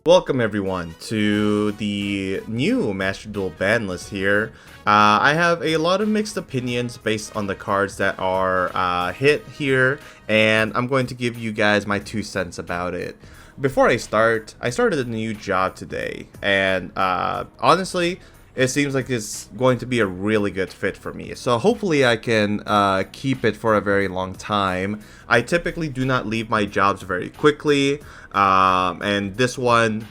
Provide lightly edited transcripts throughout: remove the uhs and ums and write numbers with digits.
Welcome everyone to the new Master Duel Ban List here. I have a lot of mixed opinions based on the cards that are hit here, and I'm going to give you guys my 2 cents about it. Before I started a new job today, and honestly, it seems like it's going to be a really good fit for me. So hopefully I can keep it for a very long time. I typically do not leave my jobs very quickly, and this one,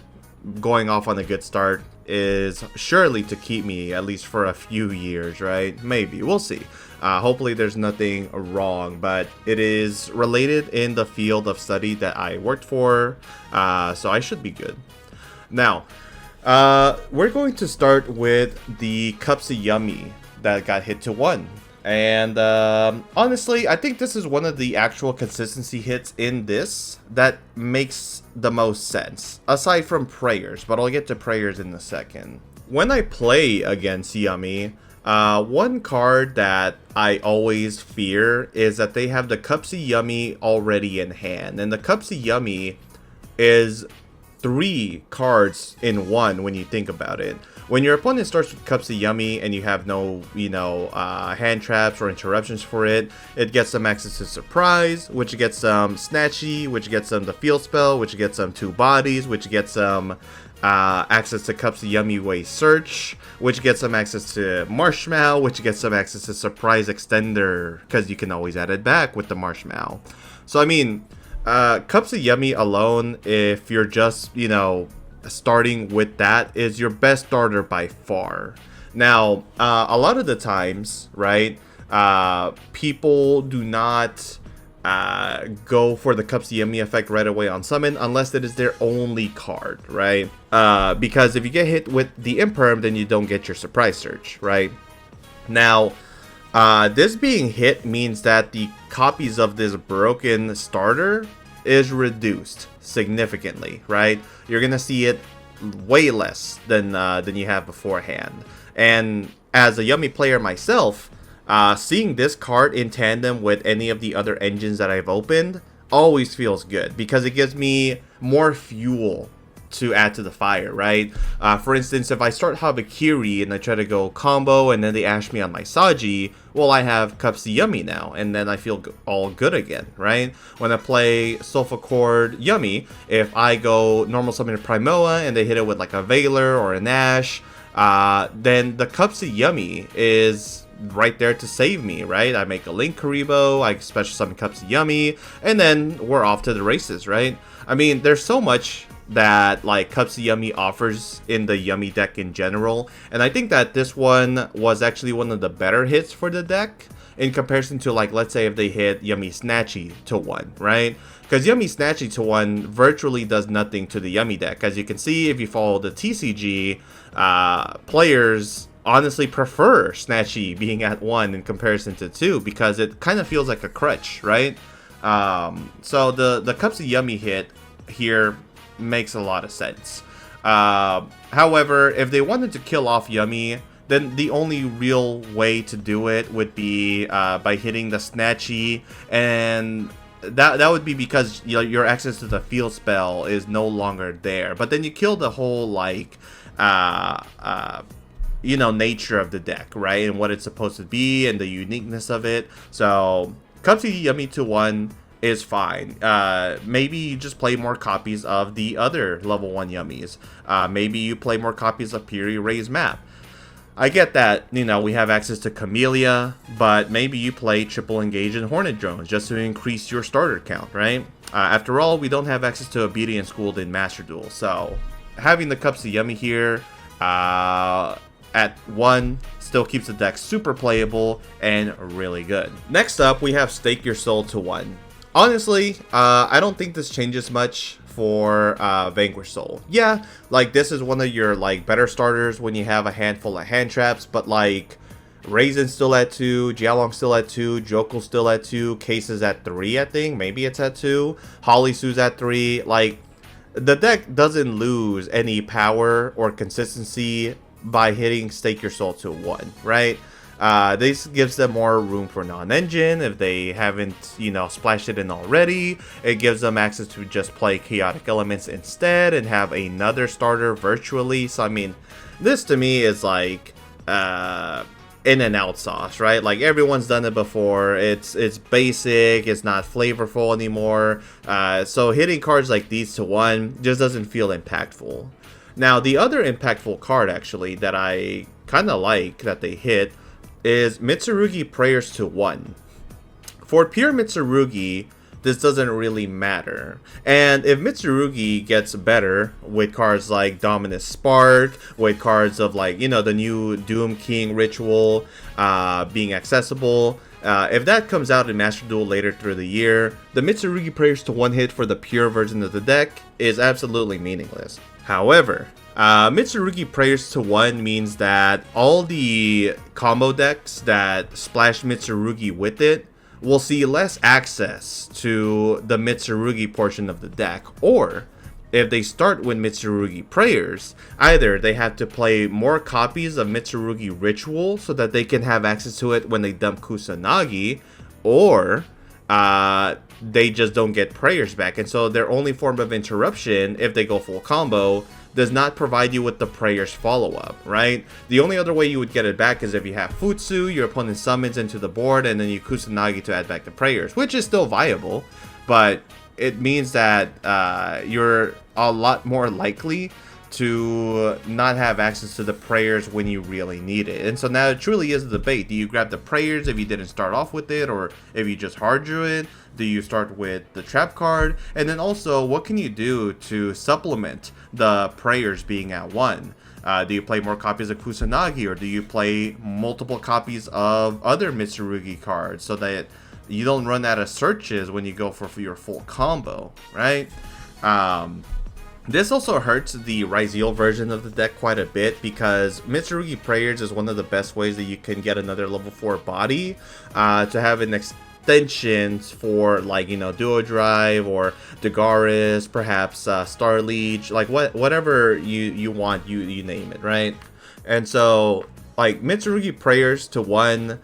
going off on a good start, is surely to keep me at least for a few years, right? Maybe, we'll see. Hopefully there's nothing wrong, but it is related in the field of study that I worked for, so I should be good. Now, we're going to start with the Cups of Yummy that got hit to 1. And honestly, I think this is one of the actual consistency hits in this that makes the most sense, aside from prayers, but I'll get to prayers in a second. When I play against Yummy, one card that I always fear is that they have the Cups of Yummy already in hand. And the Cups of Yummy is 3 cards in 1 when you think about it. When your opponent starts with Cups of Yummy and you have no, hand traps or interruptions for it, it gets some access to Surprise, which gets some Snatchy, which gets some the Field Spell, which gets some 2 Bodies, which gets some access to Cups of Yummy Way Search, which gets some access to Marshmallow, which gets some access to Surprise Extender, because you can always add it back with the Marshmallow. So I mean, Cups of Yummy alone, if you're just, starting with that, is your best starter by far. Now, a lot of the times, right, people do not go for the Cups of Yummy effect right away on summon unless it is their only card, right? Because if you get hit with the Imperm, then you don't get your Surprise Search, right? Now, this being hit means that the copies of this broken starter is reduced significantly, right? You're gonna see it way less than you have beforehand. And as a Yummy player myself, seeing this card in tandem with any of the other engines that I've opened always feels good because it gives me more fuel to add to the fire, right? For instance, if I start Habakiri and I try to go combo and then they ash me on my Saji, well, I have Cups of Yummy now, and then I feel all good again, right? When I play Sulfa Chord Yummy, if I go normal summon a Primoa and they hit it with like a Veiler or an Ash, then the Cups of Yummy is right there to save me, right? I make a Link Karibo, I special summon Cups of Yummy, and then we're off to the races, right? I mean, there's so much that like Cups of Yummy offers in the Yummy deck in general, and I think that this one was actually one of the better hits for the deck in comparison to, like, let's say if they hit Yummy Snatchy to 1, right? Because Yummy Snatchy to 1 virtually does nothing to the Yummy deck. As you can see, if you follow the TCG, players honestly prefer Snatchy being at 1 in comparison to 2 because it kind of feels like a crutch, right? So the Cups of Yummy hit here makes a lot of sense. However, if they wanted to kill off Yummy, then the only real way to do it would be by hitting the Snatchy, and that would be because your access to the field spell is no longer there. But then you kill the whole nature of the deck, right, and what it's supposed to be and the uniqueness of it. So Cups of Yummy to 1 is fine. Maybe you just play more copies of the other level 1 Yummies. Maybe you play more copies of Piri Ray's map. I get that, we have access to Camellia, but maybe you play Triple Engage and Hornet Drones just to increase your starter count, right? After all, we don't have access to Obedience Schooled in Master Duel, so having the Cups of Yummy here at 1 still keeps the deck super playable and really good. Next up, we have Stake Your Soul to 1. Honestly, I don't think this changes much for Vanquish Soul. Yeah, like, this is one of your better starters when you have a handful of hand traps, but Raisin's still at 2, Jialong's still at 2, Jokel's still at 2, Case is at 3, I think. Maybe it's at 2. Holly Sue's at 3. The deck doesn't lose any power or consistency by hitting Stake Your Soul to 1, right? This gives them more room for non-engine if they haven't, you know, splashed it in already. It gives them access to just play chaotic elements instead and have another starter virtually. So I mean, this to me is like in and out sauce, right? Like everyone's done it before. It's basic. It's not flavorful anymore. So hitting cards like these to 1 just doesn't feel impactful. Now the other impactful card actually that I kind of like that they hit is Mitsurugi Prayers to 1. For pure Mitsurugi, this doesn't really matter. And if Mitsurugi gets better with cards like Dominus Spark, with cards of like, you know, the new Doom King ritual being accessible, if that comes out in Master Duel later through the year, the Mitsurugi Prayers to 1 hit for the pure version of the deck is absolutely meaningless. However, Mitsurugi Prayers to 1 means that all the combo decks that splash Mitsurugi with it will see less access to the Mitsurugi portion of the deck, or if they start with Mitsurugi Prayers, either they have to play more copies of Mitsurugi Ritual so that they can have access to it when they dump Kusanagi, or they just don't get Prayers back, and so their only form of interruption, if they go full combo, does not provide you with the Prayers follow-up, right? The only other way you would get it back is if you have Futsu, your opponent summons into the board, and then you Kusanagi to add back the Prayers, which is still viable, but it means that you're a lot more likely to not have access to the Prayers when you really need it. And so now it truly is a debate. Do you grab the Prayers if you didn't start off with it, or if you just hard drew it? Do you start with the trap card? And then also, what can you do to supplement the Prayers being at 1? Do you play more copies of Kusanagi, or do you play multiple copies of other Mitsurugi cards so that you don't run out of searches when you go for your full combo, right? This also hurts the Ryzeal version of the deck quite a bit, because Mitsurugi Prayers is one of the best ways that you can get another level 4 body to have an extensions for, like, you know, Duo Drive or Dagaris, perhaps Star Leech, like whatever you want, you name it, right? And so, like, Mitsurugi Prayers to 1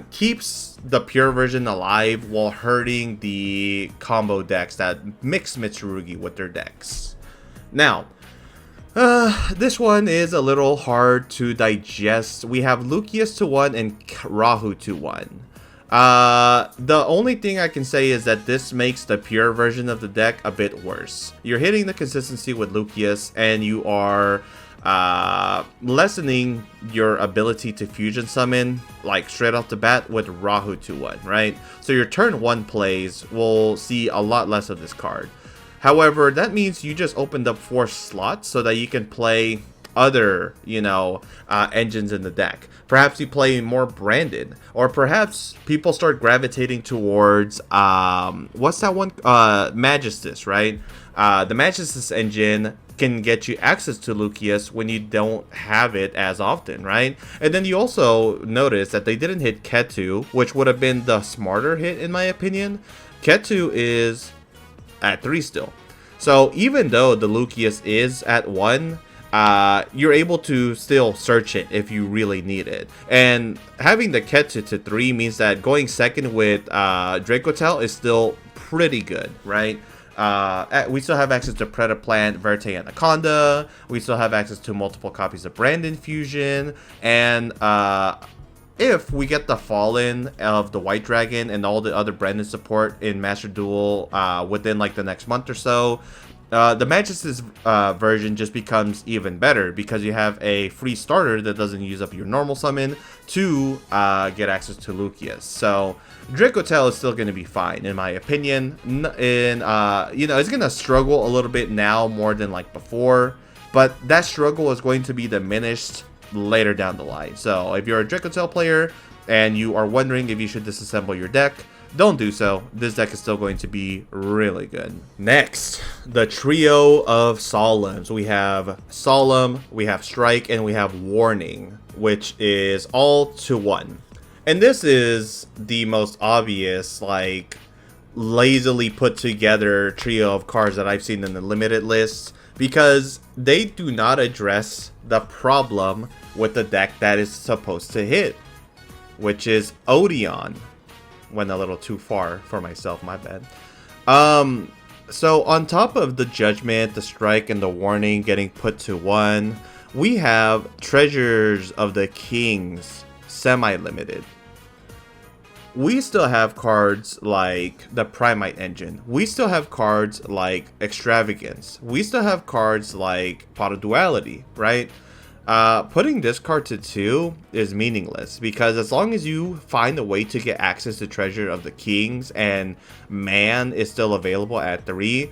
keeps the pure version alive while hurting the combo decks that mix Mitsurugi with their decks. Now, this one is a little hard to digest. We have Lucius to 1 and Rahu to 1. The only thing I can say is that this makes the pure version of the deck a bit worse. You're hitting the consistency with Lucius, and you are lessening your ability to fusion summon, like, straight off the bat with Rahu 2-1, right? So your turn 1 plays will see a lot less of this card. However, that means you just opened up 4 slots so that you can play other, you know, engines in the deck. Perhaps you play more branded, or perhaps people start gravitating towards what's that one? Magistus, right? The Magistus engine can get you access to Lucius when you don't have it as often, right? And then you also notice that they didn't hit Ketu, which would have been the smarter hit in my opinion. Ketu is at 3 still. So even though the Lucius is at 1, you're able to still search it if you really need it. And having the Ketu to 3 means that going second with Dracotel is still pretty good, right? We still have access to Predaplant, Verte Anaconda. We still have access to multiple copies of Brandon Fusion. And if we get the Fallen of the White Dragon and all the other Brandon support in Master Duel within like the next month or so, the Magistus version just becomes even better, because you have a free starter that doesn't use up your normal summon to get access to Lucius. So Dracotel is still going to be fine in my opinion. You know, it's going to struggle a little bit now more than like before, but that struggle is going to be diminished later down the line. So if you're a Dracotel player and you are wondering if you should disassemble your deck, don't do so. This deck is still going to be really good. Next, the trio of Solemns. We have Solemn, we have Strike, and we have Warning, which is all to 1. And this is the most obvious, like, lazily put together trio of cards that I've seen in the limited list, because they do not address the problem with the deck that is supposed to hit. which is Odeon. Went a little too far for myself, my bad. So on top of the Judgment, the Strike, and the Warning getting put to 1, we have Treasures of the Kings semi-limited. We still have cards like the Primite Engine. We still have cards like Extravagance. We still have cards like Pot of Duality, right? Putting this card to 2 is meaningless because as long as you find a way to get access to Treasure of the Kings and Man is still available at 3,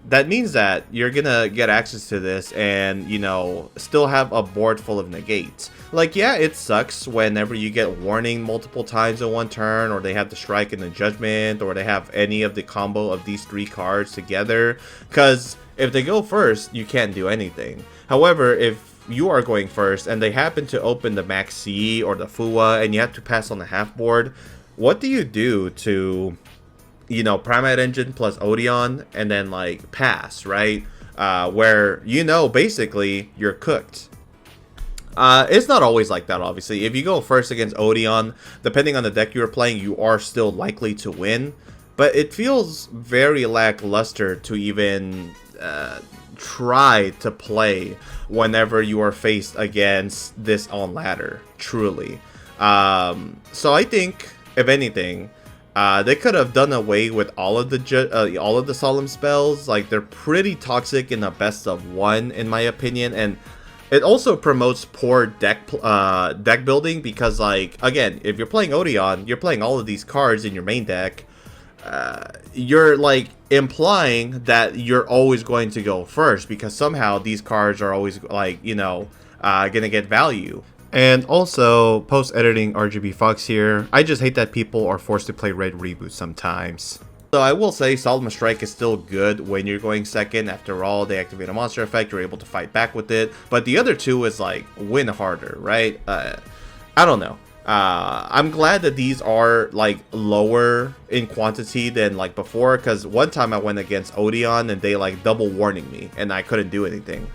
that means that you're gonna get access to this and, you know, still have a board full of negates. Like, yeah, it sucks whenever you get Warning multiple times in one turn, or they have the Strike and the Judgment, or they have any of the combo of these 3 cards together, because if they go first, you can't do anything. However, if you are going first and they happen to open the Max C or the Fua and you have to pass on the half board, what do you do to, you know, Primate Engine plus Odeon and then like pass, right? Where, you know, basically you're cooked. It's not always like that, obviously. If you go first against Odeon, depending on the deck you're playing, you are still likely to win. But it feels very lackluster to even try to play whenever you are faced against this on ladder, truly. So I think, if anything, they could have done away with all of the solemn spells. Like, they're pretty toxic in a best of 1, in my opinion, and it also promotes poor deck building because, like, again, if you're playing Odeon, you're playing all of these cards in your main deck. You're like implying that you're always going to go first because somehow these cards are always, like, you know, gonna get value. And also, post-editing RGB Fox here, I just hate that people are forced to play Red Reboot sometimes. So I will say Solemn Strike is still good when you're going second. After all, they activate a monster effect, you're able to fight back with it. But the other two is like win harder, right? I don't know. I'm glad that these are like lower in quantity than like before, because one time I went against Odeon and they like double warning me and I couldn't do anything.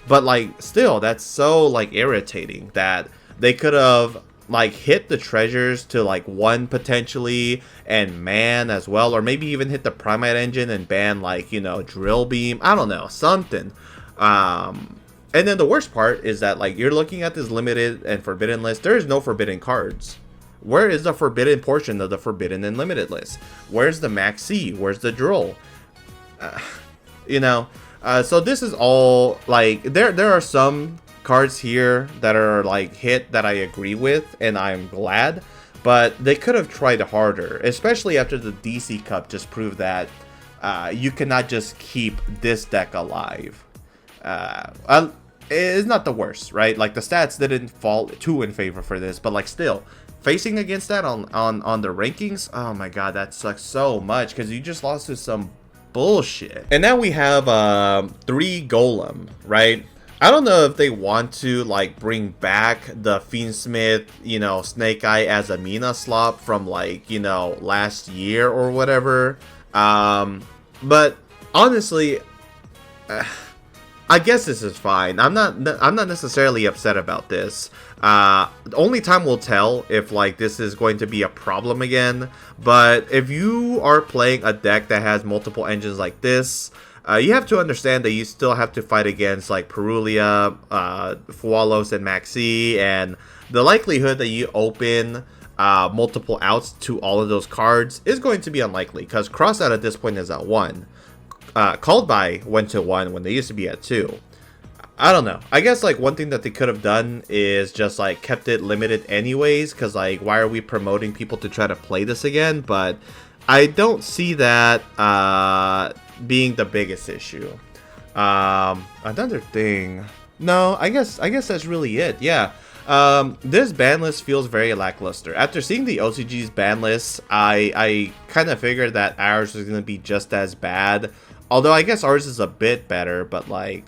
But like still, that's so like irritating that they could have like hit the treasures to like 1 potentially and Man as well, or maybe even hit the Primate Engine and ban like, you know, Drill Beam. I don't know, something. And then the worst part is that like you're looking at this limited and forbidden list. There is no forbidden cards. Where is the forbidden portion of the forbidden and limited list? Where's the Max C? Where's the Drill? You know. So this is all like there are some cards here that are like hit that I agree with and I'm glad, but they could have tried harder, especially after the DC Cup just proved that you cannot just keep this deck alive. It's not the worst, right? Like the stats didn't fall too in favor for this, but like still facing against that on the rankings, oh my god, that sucks so much because you just lost to some bullshit. And now we have 3 Golem, right? I don't know if they want to like bring back the Fiendsmith, you know, Snake Eye as a Mina slop from like, you know, last year or whatever. But honestly, I guess this is fine. I'm not necessarily upset about this. Only time will tell if like this is going to be a problem again. But if you are playing a deck that has multiple engines like this, you have to understand that you still have to fight against like Perulia, Fualos, and Maxi, and the likelihood that you open multiple outs to all of those cards is going to be unlikely because Crossout at this point is at 1. Called By went to 1 when they used to be at 2. I don't know. I guess like one thing that they could have done is just like kept it limited anyways, because like why are we promoting people to try to play this again? But I don't see that being the biggest issue. Another thing. No, I guess that's really it. Yeah. This ban list feels very lackluster. After seeing the OCG's ban list, I kind of figured that ours was going to be just as bad. Although I guess ours is a bit better, but like,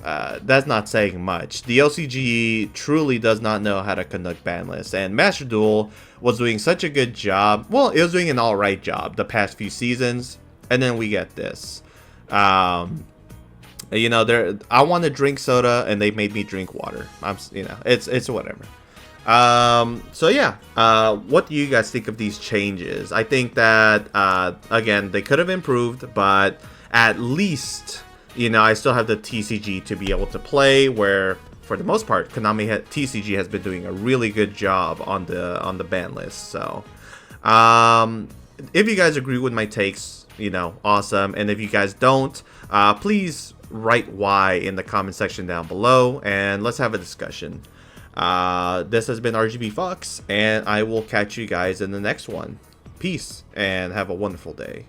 that's not saying much. The OCG truly does not know how to conduct ban lists, and Master Duel was doing such a good job. Well, it was doing an alright job the past few seasons, and then we get this. You know, I want to drink soda, and they made me drink water. You know, it's whatever. So yeah, what do you guys think of these changes? I think that, again, they could have improved, but at least, I still have the TCG to be able to play, where, for the most part, TCG has been doing a really good job on the ban list. So, if you guys agree with my takes, awesome. And if you guys don't, please write why in the comment section down below, and let's have a discussion. This has been RGB Fox, and I will catch you guys in the next one. Peace, and have a wonderful day.